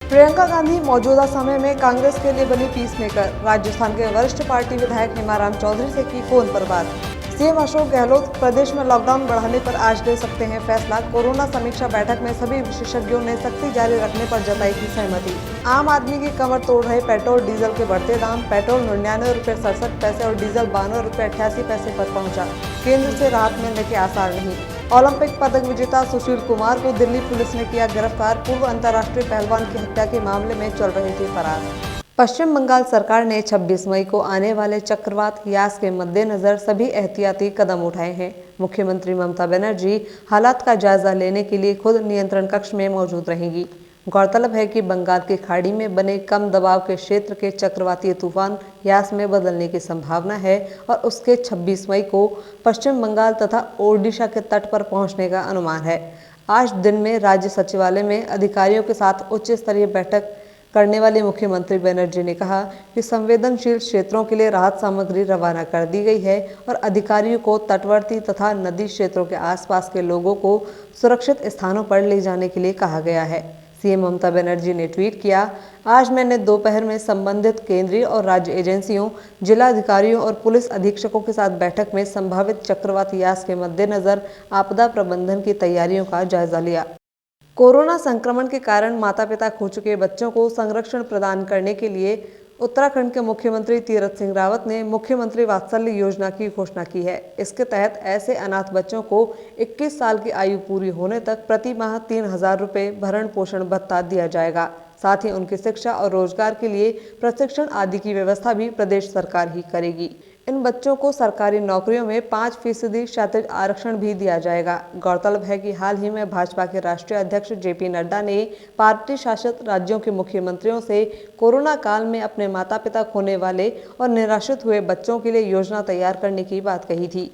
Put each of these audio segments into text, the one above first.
प्रियंका गांधी मौजूदा समय में कांग्रेस के लिए बनी पीसमेकर। राजस्थान के वरिष्ठ पार्टी विधायक हेमाराम चौधरी से की फोन पर बात। सीएम अशोक गहलोत प्रदेश में लॉकडाउन बढ़ाने पर आज ले सकते हैं फैसला। कोरोना समीक्षा बैठक में सभी विशेषज्ञों ने सख्ती जारी रखने पर जताई थी सहमति। आम आदमी की कमर तोड़ रहे पेट्रोल डीजल के बढ़ते दाम। पेट्रोल 99 रुपये 67 पैसे और डीजल 92 रुपये 88 पैसे पर पहुंचा। केंद्र से राहत मिलने के आसार नहीं। ओलंपिक पदक विजेता सुशील कुमार को दिल्ली पुलिस ने किया गिरफ्तार। पूर्व अंतर्राष्ट्रीय पहलवान की हत्या के मामले में चल रहे थे फरार। पश्चिम बंगाल सरकार ने 26 मई को आने वाले चक्रवात यास के मद्देनजर सभी एहतियाती कदम उठाए हैं। मुख्यमंत्री ममता बनर्जी हालात का जायजा लेने के लिए खुद नियंत्रण कक्ष में मौजूद रहेंगी। गौरतलब है कि बंगाल की खाड़ी में बने कम दबाव के क्षेत्र के चक्रवातीय तूफान यास में बदलने की संभावना है और उसके 26 मई को पश्चिम बंगाल तथा ओडिशा के तट पर पहुंचने का अनुमान है। आज दिन में राज्य सचिवालय में अधिकारियों के साथ उच्च स्तरीय बैठक करने वाली मुख्यमंत्री बनर्जी ने कहा कि संवेदनशील क्षेत्रों के लिए राहत सामग्री रवाना कर दी गई है और अधिकारियों को तटवर्ती तथा नदी क्षेत्रों के आसपास के लोगों को सुरक्षित स्थानों पर ले जाने के लिए कहा गया है। सीएम ममता बनर्जी ने ट्वीट किया, आज मैंने दोपहर में संबंधित केंद्रीय और राज्य एजेंसियों, जिला अधिकारियों और पुलिस अधीक्षकों के साथ बैठक में संभावित चक्रवात यास के मद्देनजर आपदा प्रबंधन की तैयारियों का जायजा लिया। कोरोना संक्रमण के कारण माता पिता खो चुके बच्चों को संरक्षण प्रदान करने के लिए उत्तराखंड के मुख्यमंत्री तीरथ सिंह रावत ने मुख्यमंत्री वात्सल्य योजना की घोषणा की है। इसके तहत ऐसे अनाथ बच्चों को 21 साल की आयु पूरी होने तक प्रति माह 3000 रुपये भरण पोषण भत्ता दिया जाएगा। साथ ही उनकी शिक्षा और रोजगार के लिए प्रशिक्षण आदि की व्यवस्था भी प्रदेश सरकार ही करेगी। इन बच्चों को सरकारी नौकरियों में 5% क्षैतिज आरक्षण भी दिया जाएगा। गौरतलब है कि हाल ही में भाजपा के राष्ट्रीय अध्यक्ष जेपी नड्डा ने पार्टी शासित राज्यों के मुख्यमंत्रियों से कोरोना काल में अपने माता पिता खोने वाले और निराश्रित हुए बच्चों के लिए योजना तैयार करने की बात कही थी।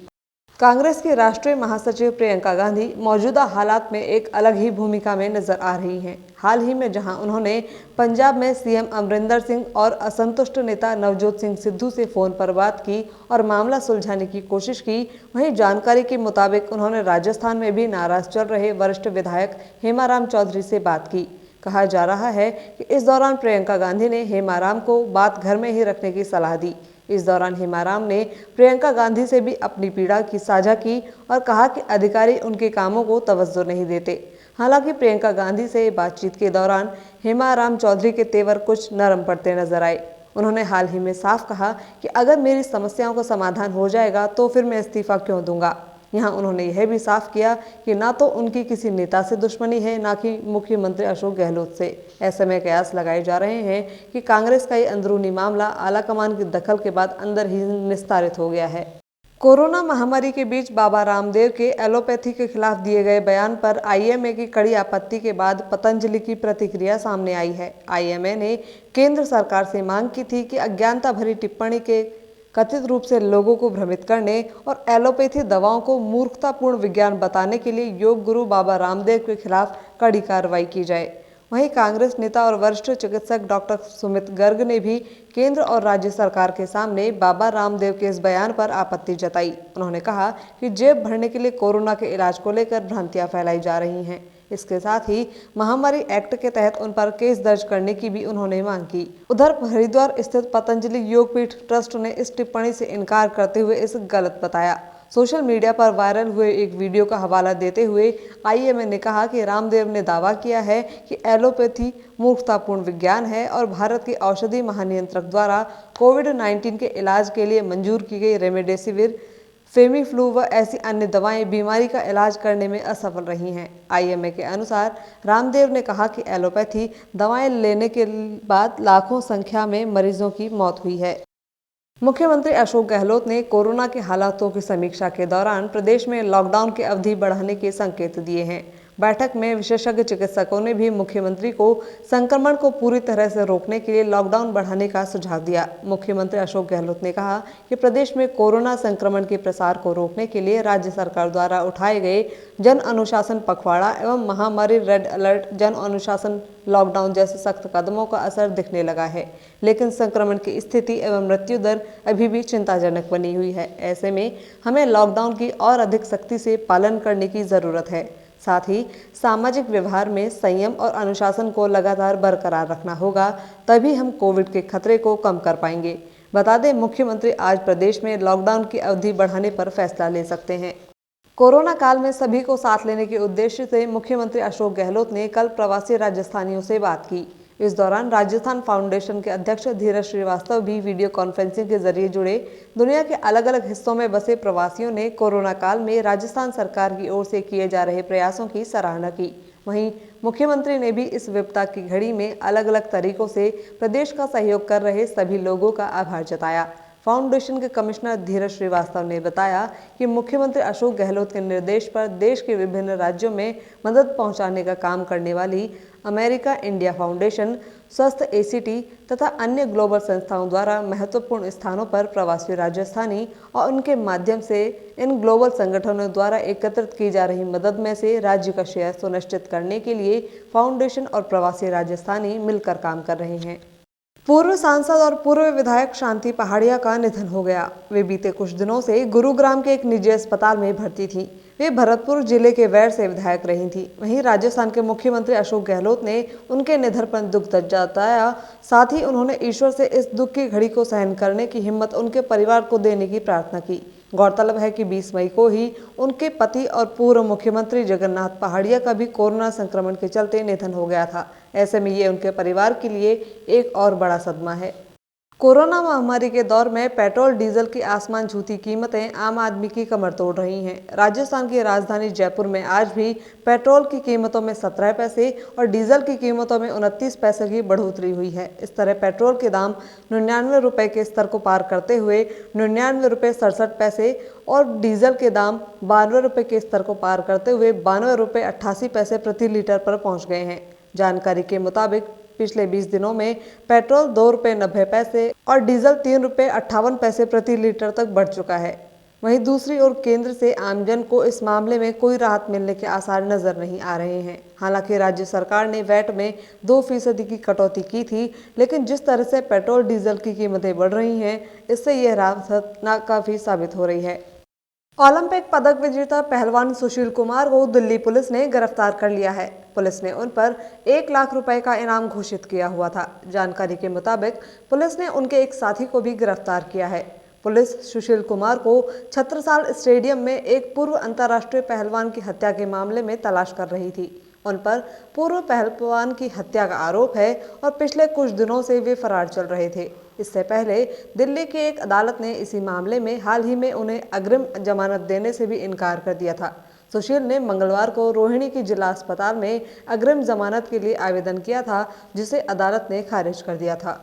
कांग्रेस की राष्ट्रीय महासचिव प्रियंका गांधी मौजूदा हालात में एक अलग ही भूमिका में नजर आ रही हैं। हाल ही में जहां उन्होंने पंजाब में सीएम अमरिंदर सिंह और असंतुष्ट नेता नवजोत सिंह सिद्धू से फोन पर बात की और मामला सुलझाने की कोशिश की, वहीं जानकारी के मुताबिक उन्होंने राजस्थान में भी नाराज चल रहे वरिष्ठ विधायक हेमाराम चौधरी से बात की। कहा जा रहा है कि इस दौरान प्रियंका गांधी ने हेमाराम को बात घर में ही रखने की सलाह दी। इस दौरान हेमाराम ने प्रियंका गांधी से भी अपनी पीड़ा की साझा की और कहा कि अधिकारी उनके कामों को तवज्जो नहीं देते। हालांकि प्रियंका गांधी से बातचीत के दौरान हेमाराम चौधरी के तेवर कुछ नरम पड़ते नजर आए। उन्होंने हाल ही में साफ कहा कि अगर मेरी समस्याओं का समाधान हो जाएगा तो फिर मैं इस्तीफा क्यों दूंगा। यहाँ उन्होंने यह भी साफ किया कि ना तो उनकी किसी नेता से दुश्मनी है, ना कि मुख्यमंत्री अशोक गहलोत से। ऐसे में कयास लगाए जा रहे हैं कि कांग्रेस का ये अंदरूनी मामला आलाकमान की दखल के बाद अंदर ही निस्तारित हो गया है। कोरोना महामारी के बीच बाबा रामदेव के एलोपैथी के खिलाफ दिए गए बयान पर आईएमए की कड़ी आपत्ति के बाद पतंजलि की प्रतिक्रिया सामने आई है। आईएमए ने केंद्र सरकार से मांग की थी कि अज्ञानता भरी टिप्पणी के कथित रूप से लोगों को भ्रमित करने और एलोपैथी दवाओं को मूर्खतापूर्ण विज्ञान बताने के लिए योग गुरु बाबा रामदेव के खिलाफ कड़ी कार्रवाई की जाए। वहीं कांग्रेस नेता और वरिष्ठ चिकित्सक डॉक्टर सुमित गर्ग ने भी केंद्र और राज्य सरकार के सामने बाबा रामदेव के इस बयान पर आपत्ति जताई। उन्होंने कहा कि जेब भरने के लिए कोरोना के इलाज को लेकर भ्रांतियां फैलाई जा रही हैं। इसके साथ ही महामारी एक्ट के तहत उन पर केस दर्ज करने की भी उन्होंने मांग की। उधर हरिद्वार स्थित पतंजलि योगपीठ ट्रस्ट ने इस टिप्पणी से इनकार करते हुए इसे गलत बताया। सोशल मीडिया पर वायरल हुए एक वीडियो का हवाला देते हुए आईएमए ने कहा कि रामदेव ने दावा किया है कि एलोपैथी मूर्खतापूर्ण विज्ञान है और भारत के औषधि महानियंत्रक द्वारा कोविड-19 के इलाज के लिए मंजूर की गई रेमडेसिविर, फेमीफ्लू व ऐसी अन्य दवाएं बीमारी का इलाज करने में असफल रही हैं। आईएमए के अनुसार रामदेव ने कहा कि एलोपैथी दवाएं लेने के बाद लाखों संख्या में मरीजों की मौत हुई है। मुख्यमंत्री अशोक गहलोत ने कोरोना के हालातों की समीक्षा के दौरान प्रदेश में लॉकडाउन की अवधि बढ़ाने के संकेत दिए हैं। बैठक में विशेषज्ञ चिकित्सकों ने भी मुख्यमंत्री को संक्रमण को पूरी तरह से रोकने के लिए लॉकडाउन बढ़ाने का सुझाव दिया। मुख्यमंत्री अशोक गहलोत ने कहा कि प्रदेश में कोरोना संक्रमण के प्रसार को रोकने के लिए राज्य सरकार द्वारा उठाए गए जन अनुशासन पखवाड़ा एवं महामारी रेड अलर्ट, जन अनुशासन लॉकडाउन जैसे सख्त कदमों का असर दिखने लगा है, लेकिन संक्रमण की स्थिति एवं मृत्यु दर अभी भी चिंताजनक बनी हुई है। ऐसे में हमें लॉकडाउन की और अधिक सख्ती से पालन करने की जरूरत है। साथ ही सामाजिक व्यवहार में संयम और अनुशासन को लगातार बरकरार रखना होगा, तभी हम कोविड के खतरे को कम कर पाएंगे। बता दें, मुख्यमंत्री आज प्रदेश में लॉकडाउन की अवधि बढ़ाने पर फैसला ले सकते हैं। कोरोना काल में सभी को साथ लेने के उद्देश्य से मुख्यमंत्री अशोक गहलोत ने कल प्रवासी राजस्थानियों से बात की। इस दौरान राजस्थान फाउंडेशन के अध्यक्ष धीरज श्रीवास्तव भी वीडियो कॉन्फ्रेंसिंग के जरिए जुड़े। दुनिया के अलग अलग हिस्सों में बसे प्रवासियों ने कोरोना काल में राजस्थान सरकार की ओर से किए जा रहे प्रयासों की सराहना की। वहीं मुख्यमंत्री ने भी इस विपदा की घड़ी में अलग अलग तरीकों से प्रदेश का सहयोग कर रहे सभी लोगों का आभार जताया। फाउंडेशन के कमिश्नर धीरज श्रीवास्तव ने बताया कि मुख्यमंत्री अशोक गहलोत के निर्देश पर देश के विभिन्न राज्यों में मदद पहुंचाने का काम करने वाली अमेरिका इंडिया फाउंडेशन, स्वस्थ एसीटी तथा अन्य ग्लोबल संस्थाओं द्वारा महत्वपूर्ण स्थानों पर प्रवासी राजस्थानी और उनके माध्यम से इन ग्लोबल संगठनों द्वारा एकत्रित की जा रही मदद में से राज्य का शेयर सुनिश्चित करने के लिए फाउंडेशन और प्रवासी राजस्थानी मिलकर काम कर रहे हैं। पूर्व सांसद और पूर्व विधायक शांति पहाड़िया का निधन हो गया। वे बीते कुछ दिनों से गुरुग्राम के एक निजी अस्पताल में भर्ती थी। वे भरतपुर जिले के वैर से विधायक रही थी। वहीं राजस्थान के मुख्यमंत्री अशोक गहलोत ने उनके निधन पर दुख जताया। साथ ही उन्होंने ईश्वर से इस दुख की घड़ी को सहन करने की हिम्मत उनके परिवार को देने की प्रार्थना की। गौरतलब है कि 20 मई को ही उनके पति और पूर्व मुख्यमंत्री जगन्नाथ पहाड़िया का भी कोरोना संक्रमण के चलते निधन हो गया था। ऐसे में ये उनके परिवार के लिए एक और बड़ा सदमा है। कोरोना महामारी के दौर में पेट्रोल डीजल की आसमान छूती कीमतें आम आदमी की कमर तोड़ रही हैं। राजस्थान की राजधानी जयपुर में आज भी पेट्रोल की कीमतों में 17 पैसे और डीजल की कीमतों में 29 पैसे की बढ़ोतरी हुई है। इस तरह पेट्रोल के दाम 99 रुपये के स्तर को पार करते हुए 99 रुपये 67 पैसे और डीजल के दाम 92 रुपये के स्तर को पार करते हुए 92 रुपये 88 पैसे प्रति लीटर पर पहुँच गए हैं। जानकारी के मुताबिक पिछले 20 दिनों में पेट्रोल 2 रुपये 90 पैसे और डीजल 3 रुपये 58 पैसे प्रति लीटर तक बढ़ चुका है। वहीं दूसरी ओर केंद्र से आमजन को इस मामले में कोई राहत मिलने के आसार नजर नहीं आ रहे हैं। हालांकि राज्य सरकार ने वैट में 2% की कटौती की थी, लेकिन जिस तरह से पेट्रोल डीजल की कीमतें बढ़ रही हैं, इससे यह राहत नाकाफी साबित हो रही है। ओलंपिक पदक विजेता पहलवान सुशील कुमार को दिल्ली पुलिस ने गिरफ्तार कर लिया है। पुलिस ने उन पर 1 लाख रुपए का इनाम घोषित किया हुआ था। जानकारी के मुताबिक पुलिस ने उनके एक साथी को भी गिरफ्तार किया है। पुलिस सुशील कुमार को छत्रसाल स्टेडियम में एक पूर्व अंतर्राष्ट्रीय पहलवान की हत्या के मामले में तलाश कर रही थी। उन पर पूर्व पहलवान की हत्या का आरोप है और पिछले कुछ दिनों से वे फरार चल रहे थे। इससे पहले दिल्ली की एक अदालत ने इसी मामले में हाल ही में उन्हें अग्रिम जमानत देने से भी इनकार कर दिया था। सुशील ने मंगलवार को रोहिणी की जिला अस्पताल में अग्रिम जमानत के लिए आवेदन किया था, जिसे अदालत ने खारिज कर दिया था।